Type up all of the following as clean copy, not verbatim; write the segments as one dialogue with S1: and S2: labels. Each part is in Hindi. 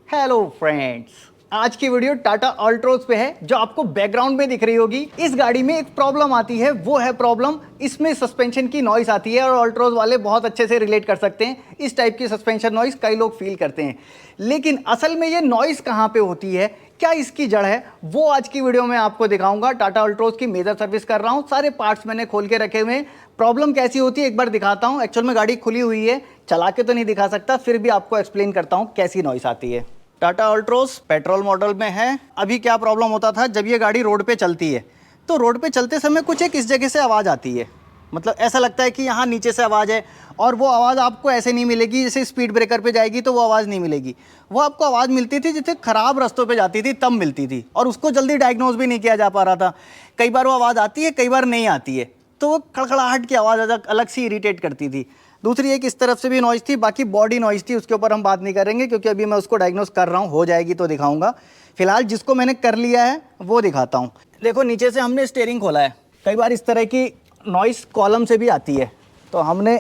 S1: हेलो फ्रेंड्स, आज की वीडियो टाटा अल्ट्रोज पे है। जो आपको बैकग्राउंड में दिख रही होगी, इस गाड़ी में एक प्रॉब्लम आती है, वो है प्रॉब्लम इसमें सस्पेंशन की नॉइस आती है। और अल्ट्रोज वाले बहुत अच्छे से रिलेट कर सकते हैं। इस टाइप की सस्पेंशन नॉइस कई लोग फील करते हैं, लेकिन असल में ये नॉइस कहाँ पे होती है, क्या इसकी जड़ है, वो आज की वीडियो में आपको दिखाऊंगा। टाटा अल्ट्रोज की मेजर सर्विस कर रहा हूँ, सारे पार्ट्स मैंने खोल के रखे हुए हैं। प्रॉब्लम कैसी होती है एक बार दिखाता हूँ। एक्चुअल में गाड़ी खुली हुई है, चला के तो नहीं दिखा सकता, फिर भी आपको एक्सप्लेन करता हूँ कैसी नॉइस आती है। टाटा अल्ट्रोज पेट्रोल मॉडल में है। अभी क्या प्रॉब्लम होता था, जब ये गाड़ी रोड पे चलती है तो रोड पे चलते समय कुछ एक इस जगह से आवाज़ आती है। मतलब ऐसा लगता है कि यहाँ नीचे से आवाज़ है, और वो आवाज़ आपको ऐसे नहीं मिलेगी जैसे स्पीड ब्रेकर पे जाएगी तो वो आवाज़ नहीं मिलेगी। वो आपको आवाज़ मिलती थी जैसे ख़राब रास्तों पे जाती थी तब मिलती थी, और उसको जल्दी डायग्नोज भी नहीं किया जा पा रहा था। कई बार वो आवाज़ आती है, कई बार नहीं आती है, तो वो खड़खड़ाहट की आवाज़ अलग सी इरीटेट करती थी। दूसरी एक इस तरफ से भी नॉइज़ थी, बाकी बॉडी नॉइज़ थी, उसके ऊपर हम बात नहीं करेंगे क्योंकि अभी मैं उसको डायग्नोस कर रहा हूँ, हो जाएगी तो दिखाऊंगा। फिलहाल जिसको मैंने कर लिया है वो दिखाता हूँ। देखो, नीचे से हमने स्टीयरिंग खोला है। कई बार इस तरह की नॉइज़ कॉलम से भी आती है, तो हमने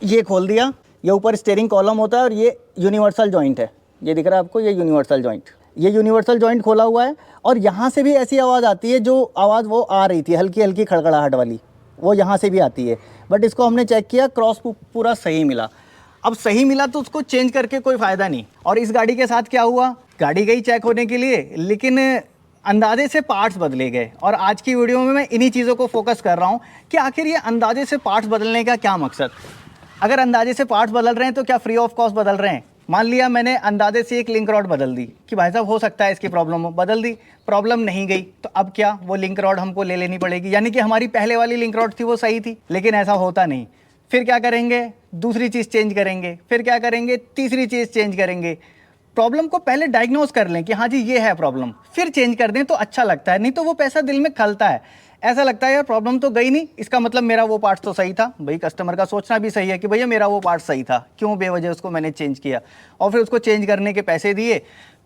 S1: ये खोल दिया। ये ऊपर स्टीयरिंग कॉलम होता है और ये यूनिवर्सल जॉइंट है, ये दिख रहा है आपको, ये यूनिवर्सल जॉइंट। ये यूनिवर्सल जॉइंट खोला हुआ है और यहाँ से भी ऐसी आवाज़ आती है, जो आवाज़ वो आ रही थी हल्की हल्की खड़खड़ाहट वाली, वो यहाँ से भी आती है। बट इसको हमने चेक किया, क्रॉस पूरा सही मिला। अब सही मिला तो उसको चेंज करके कोई फ़ायदा नहीं। और इस गाड़ी के साथ क्या हुआ, गाड़ी गई चेक होने के लिए, लेकिन अंदाजे से पार्ट्स बदले गए। और आज की वीडियो में मैं इन्हीं चीज़ों को फोकस कर रहा हूँ कि आखिर ये अंदाजे से पार्ट्स बदलने का क्या मकसद। अगर अंदाजे से पार्ट्स बदल रहे हैं तो क्या फ्री ऑफ कॉस्ट बदल रहे हैं। मान लिया मैंने अंदाजे से एक लिंक रॉड बदल दी कि भाई साहब हो सकता है इसकी प्रॉब्लम हो, बदल दी, प्रॉब्लम नहीं गई, तो अब क्या, वो लिंक रॉड हमको ले लेनी पड़ेगी। यानी कि हमारी पहले वाली लिंक रॉड थी वो सही थी, लेकिन ऐसा होता नहीं। फिर क्या करेंगे, दूसरी चीज़ चेंज करेंगे, फिर क्या करेंगे, तीसरी चीज़ चेंज करेंगे। प्रॉब्लम को पहले डायग्नोज कर लें कि हाँ जी ये है प्रॉब्लम, फिर चेंज कर दें तो अच्छा लगता है। नहीं तो वो पैसा दिल में खलता है, ऐसा लगता है यार प्रॉब्लम तो गई नहीं, इसका मतलब मेरा वो पार्ट तो सही था। भाई कस्टमर का सोचना भी सही है कि भैया मेरा वो पार्ट सही था, क्यों बेवजह उसको मैंने चेंज किया। और फिर उसको चेंज करने के पैसे दिए।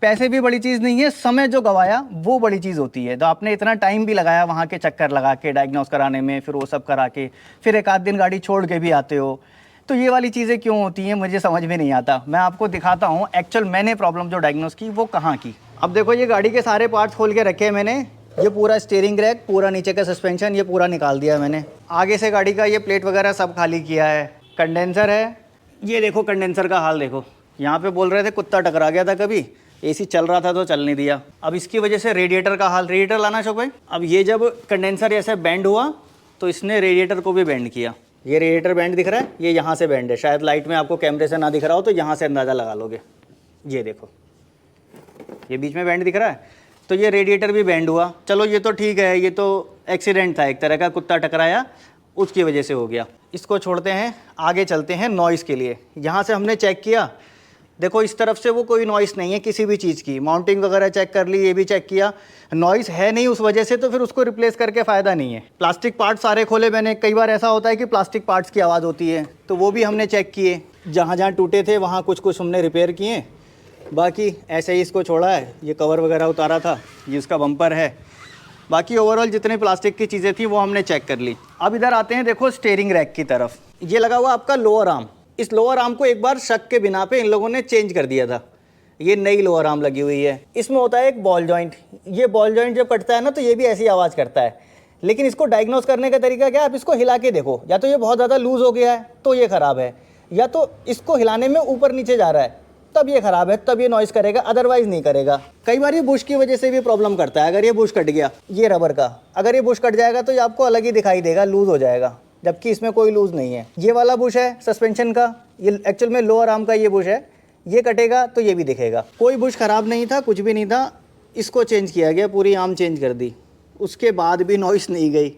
S1: पैसे भी बड़ी चीज़ नहीं है, समय जो गवाया वो बड़ी चीज़ होती है। तो आपने इतना टाइम भी लगाया वहाँ के चक्कर लगा के डायग्नोज कराने में, फिर वो सब करा के, फिर एक आध दिन गाड़ी छोड़ के भी आते हो, तो ये वाली चीज़ें क्यों होती हैं मुझे समझ में नहीं आता। मैं आपको दिखाता हूँ एक्चुअल मैंने प्रॉब्लम जो डायग्नोस की वो कहाँ की। अब देखो, ये गाड़ी के सारे पार्ट्स खोल के रखे हैं मैंने। ये पूरा स्टीयरिंग रैक, पूरा नीचे का सस्पेंशन, ये पूरा निकाल दिया मैंने। आगे से गाड़ी का ये प्लेट वगैरह सब खाली किया है। कंडेंसर है, ये देखो कंडेंसर का हाल देखो। यहाँ पे बोल रहे थे कुत्ता टकरा गया था कभी, एसी चल रहा था तो चल नहीं दिया। अब इसकी वजह से रेडिएटर का हाल, रेडिएटर लाना शौक भाई। अब ये जब कंडेंसर ऐसे बेंड हुआ तो इसने रेडिएटर को भी बेंड किया। ये रेडिएटर बैंड दिख रहा है, ये यहाँ से बैंड है। शायद लाइट में आपको कैमरे से ना दिख रहा हो तो यहाँ से अंदाज़ा लगा लोगे। ये देखो, ये बीच में बैंड दिख रहा है, तो ये रेडिएटर भी बैंड हुआ। चलो ये तो ठीक है, ये तो एक्सीडेंट था एक तरह का, कुत्ता टकराया उसकी वजह से हो गया। इसको छोड़ते हैं, आगे चलते हैं नॉइज़ के लिए। यहाँ से हमने चेक किया, देखो इस तरफ से वो कोई नॉइस नहीं है किसी भी चीज़ की। माउंटिंग वगैरह चेक कर ली, ये भी चेक किया, नॉइस है नहीं उस वजह से, तो फिर उसको रिप्लेस करके फ़ायदा नहीं है। प्लास्टिक पार्ट सारे खोले मैंने। कई बार ऐसा होता है कि प्लास्टिक पार्ट्स की आवाज़ होती है, तो वो भी हमने चेक किए। जहाँ जहाँ टूटे थे वहाँ कुछ कुछ हमने रिपेयर किए, बाकी ऐसे ही इसको छोड़ा है। ये कवर वगैरह उतारा था, ये इसका बम्पर है। बाकी ओवरऑल जितने प्लास्टिक की चीज़ें थी वो हमने चेक कर ली। अब इधर आते हैं, देखो स्टीयरिंग रैक की तरफ। ये लगा हुआ आपका लोअर आर्म। इस लोअर आर्म को एक बार शक के बिना पे इन लोगों ने चेंज कर दिया था। ये नई लोअर आर्म लगी हुई है। इसमें होता है एक बॉल जॉइंट। ये बॉल जॉइंट जब कटता है ना तो ये भी ऐसी आवाज़ करता है। लेकिन इसको डायग्नोस करने का तरीका क्या है, आप इसको हिला के देखो। या तो ये बहुत ज़्यादा लूज़ हो गया है तो ये ख़राब है, या तो इसको हिलाने में ऊपर नीचे जा रहा है तब ये ख़राब है, तब ये नॉइज़ करेगा, अदरवाइज़ नहीं करेगा। कई बार ये बुश की वजह से भी प्रॉब्लम करता है। अगर ये बुश कट गया, ये रबर का, अगर ये बुश कट जाएगा तो ये आपको अलग ही दिखाई देगा, लूज़ हो जाएगा, जबकि इसमें कोई लूज़ नहीं है। ये वाला बुश है सस्पेंशन का, ये एक्चुअल में लोअर आर्म का ये बुश है। ये कटेगा तो ये भी दिखेगा। कोई बुश ख़राब नहीं था, कुछ भी नहीं था। इसको चेंज किया गया, पूरी आर्म चेंज कर दी, उसके बाद भी नॉइस नहीं गई।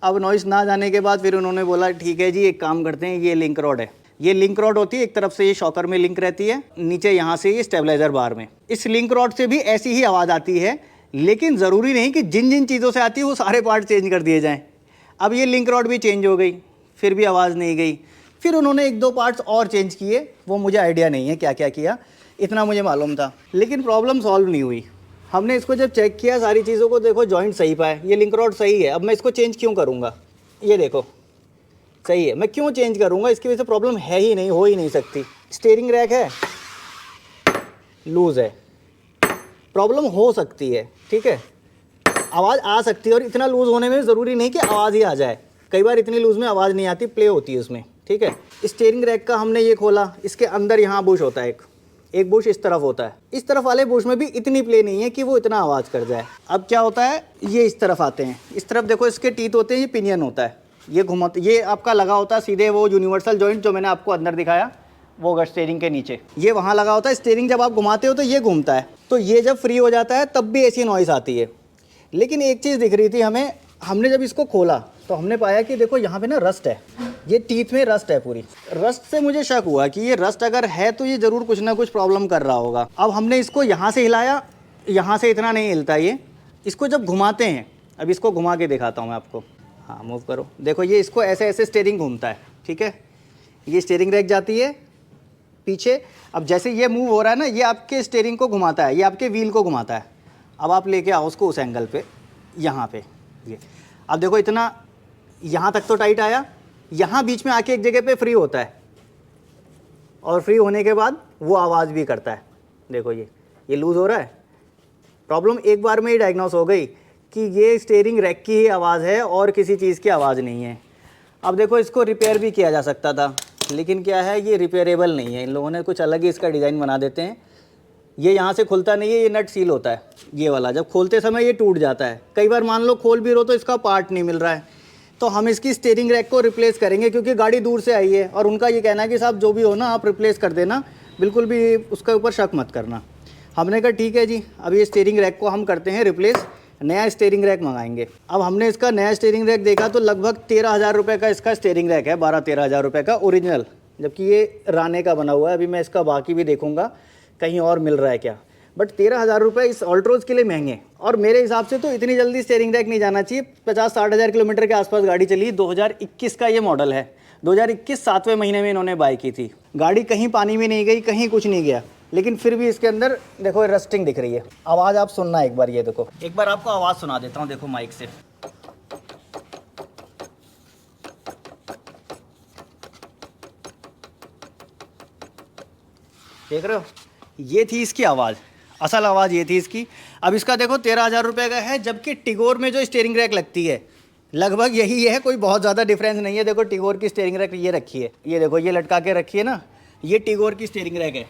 S1: अब नॉइस ना जाने के बाद फिर उन्होंने बोला ठीक है जी एक काम करते हैं, ये लिंक रॉड है। ये लिंक रॉड होती है, एक तरफ से ये शॉकर में लिंक रहती है, नीचे यहाँ से ये स्टेबलाइजर बार में। इस लिंक रॉड से भी ऐसी ही आवाज़ आती है, लेकिन ज़रूरी नहीं कि जिन जिन चीज़ों से आती है वो सारे पार्ट चेंज कर दिए जाएँ। अब ये लिंक रॉड भी चेंज हो गई, फिर भी आवाज़ नहीं गई। फिर उन्होंने एक दो पार्ट्स और चेंज किए, वो मुझे आइडिया नहीं है क्या क्या किया, इतना मुझे मालूम था। लेकिन प्रॉब्लम सॉल्व नहीं हुई। हमने इसको जब चेक किया सारी चीज़ों को, देखो जॉइंट सही पाए, ये लिंक रॉड सही है। अब मैं इसको चेंज क्यों करूँगा, ये देखो सही है, मैं क्यों चेंज करूँगा, इसकी वजह से प्रॉब्लम है ही नहीं, हो ही नहीं सकती। स्टीयरिंग रैक है, लूज़ है, प्रॉब्लम हो सकती है, ठीक है, आवाज़ आ सकती है। और इतना लूज़ होने में ज़रूरी नहीं कि आवाज़ ही आ जाए, कई बार इतनी लूज़ में आवाज़ नहीं आती, प्ले होती है उसमें, ठीक है। स्टीयरिंग रैक का हमने ये खोला, इसके अंदर यहाँ बुश होता है, एक बुश इस तरफ होता है, इस तरफ वाले बुश में भी इतनी प्ले नहीं है कि वो इतना आवाज़ कर जाए। अब क्या होता है, ये इस तरफ आते हैं, इस तरफ देखो इसके टीथ होते हैं, ये पिनियन होता है, ये घुमाते, ये आपका लगा होता है सीधे वो यूनिवर्सल जॉइंट जो मैंने आपको अंदर दिखाया, वो अगर स्टीयरिंग के नीचे ये वहाँ लगा होता है। स्टीयरिंग जब आप घुमाते हो तो ये घूमता है, तो ये जब फ्री हो जाता है तब भी ऐसी नॉइज़ आती है। लेकिन एक चीज़ दिख रही थी हमें, हमने जब इसको खोला तो हमने पाया कि देखो यहाँ पे ना रस्ट है, ये टीथ में रस्ट है पूरी। रस्ट से मुझे शक हुआ कि ये रस्ट अगर है तो ये ज़रूर कुछ ना कुछ प्रॉब्लम कर रहा होगा। अब हमने इसको यहाँ से हिलाया, यहाँ से इतना नहीं हिलता ये, इसको जब घुमाते हैं, अब इसको घुमा के दिखाता हूँ मैं आपको, हाँ मूव करो, देखो ये इसको ऐसे ऐसे स्टीयरिंग घूमता है, ठीक है, ये स्टीयरिंग रैक जाती है पीछे। अब जैसे ये मूव हो रहा है ना, ये आपके स्टीयरिंग को घुमाता है, ये आपके व्हील को घुमाता है। अब आप लेके आओ उसको उस एंगल पे, यहाँ पे ये, अब देखो इतना यहाँ तक तो टाइट आया, यहाँ बीच में आके एक जगह पे फ्री होता है, और फ्री होने के बाद वो आवाज़ भी करता है। देखो ये लूज़ हो रहा है। प्रॉब्लम एक बार में ही डायग्नोस हो गई कि ये स्टीयरिंग रैक की ही आवाज़ है और किसी चीज़ की आवाज़ नहीं है। अब देखो इसको रिपेयर भी किया जा सकता था, लेकिन क्या है, ये रिपेयरेबल नहीं है, इन लोगों ने कुछ अलग ही इसका डिज़ाइन बना देते हैं। ये यहाँ से खुलता नहीं है, ये नट सील होता है, ये वाला जब खोलते समय ये टूट जाता है। कई बार मान लो खोल भी रहो तो इसका पार्ट नहीं मिल रहा है, तो हम इसकी स्टीयरिंग रैक को रिप्लेस करेंगे, क्योंकि गाड़ी दूर से आई है और उनका ये कहना है कि साहब जो भी हो ना आप रिप्लेस कर देना, बिल्कुल भी उसके ऊपर शक मत करना। हमने कहा ठीक है जी, अब ये स्टीयरिंग रैक को हम करते हैं रिप्लेस, नया स्टीयरिंग रैक मंगाएंगे। अब हमने इसका नया स्टीयरिंग रैक देखा तो लगभग 13,000 रुपये का इसका स्टीयरिंग रैक है, 12-13 हज़ार रुपये का ओरिजिनल, जबकि ये राने का बना हुआ है। अभी मैं इसका बाकी भी देखूंगा कहीं और मिल रहा है क्या, बट 13,000 रुपये इस ऑल्ट्रोज के लिए महंगे। और मेरे हिसाब से तो इतनी जल्दी स्टीयरिंग रैक नहीं जाना चाहिए। 50-60 हज़ार किलोमीटर के आसपास गाड़ी चली, 2021 का ये मॉडल है, 2021 7वें महीने में इन्होंने बाय की थी। गाड़ी कहीं पानी में नहीं गई, कहीं कुछ नहीं गया, लेकिन फिर भी इसके अंदर देखो रस्टिंग दिख रही है। आवाज़ आप सुनना एक बार, ये देखो, एक बार आपको आवाज़ सुना देता हूँ, देखो माइक से, देख रहे हो, ये थी इसकी आवाज़, असल आवाज़ ये थी इसकी। अब इसका देखो 13,000 रुपये का है, जबकि टिगोर में जो स्टीयरिंग रैक लगती है लगभग यही है, कोई बहुत ज़्यादा डिफरेंस नहीं है। देखो टिगोर की स्टीयरिंग रैक ये रखी है, ये देखो ये लटका के रखी है ना, ये टिगोर की स्टीयरिंग रैक है,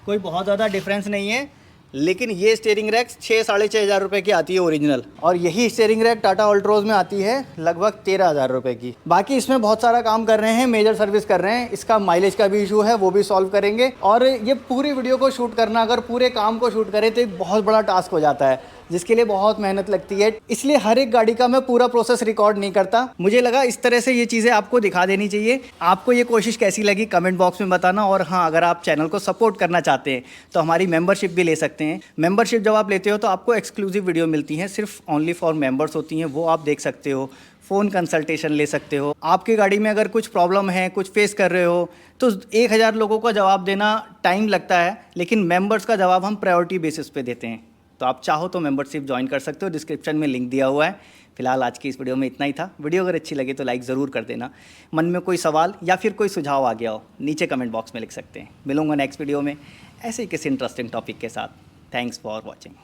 S1: कोई बहुत ज़्यादा डिफरेंस नहीं है। लेकिन ये स्टीयरिंग रैक 6-6.5 हज़ार रुपये की आती है ओरिजिनल, और यही स्टीयरिंग रैक टाटा अल्ट्रोज में आती है लगभग 13,000 रुपये की। बाकी इसमें बहुत सारा काम कर रहे हैं, मेजर सर्विस कर रहे हैं, इसका माइलेज का भी इशू है, वो भी सॉल्व करेंगे। और ये पूरी वीडियो को शूट करना, अगर पूरे काम को शूट करें तो एक बहुत बड़ा टास्क हो जाता है, जिसके लिए बहुत मेहनत लगती है। इसलिए हर एक गाड़ी का मैं पूरा प्रोसेस रिकॉर्ड नहीं करता, मुझे लगा इस तरह से ये चीज़ें आपको दिखा देनी चाहिए। आपको ये कोशिश कैसी लगी कमेंट बॉक्स में बताना। और हाँ, अगर आप चैनल को सपोर्ट करना चाहते हैं तो हमारी मेंबरशिप भी ले सकते हैं। मेंबरशिप जब आप लेते हो तो आपको एक्सक्लूसिव वीडियो मिलती हैं, सिर्फ ओनली फॉर मेंबर्स होती हैं, वो आप देख सकते हो। फ़ोन कंसल्टेशन ले सकते हो। आपकी गाड़ी में अगर कुछ प्रॉब्लम है, कुछ फेस कर रहे हो, तो 1,000 लोगों का जवाब देना टाइम लगता है, लेकिन मेंबर्स का जवाब हम प्रायोरिटी बेसिस पे देते हैं। तो आप चाहो तो मेंबरशिप ज्वाइन कर सकते हो, डिस्क्रिप्शन में लिंक दिया हुआ है। फिलहाल आज की इस वीडियो में इतना ही था। वीडियो अगर अच्छी लगे तो लाइक ज़रूर कर देना। मन में कोई सवाल या फिर कोई सुझाव आ गया हो, नीचे कमेंट बॉक्स में लिख सकते हैं। मिलूंगा नेक्स्ट वीडियो में ऐसे ही किसी इंटरेस्टिंग टॉपिक के साथ। Thanks for watching.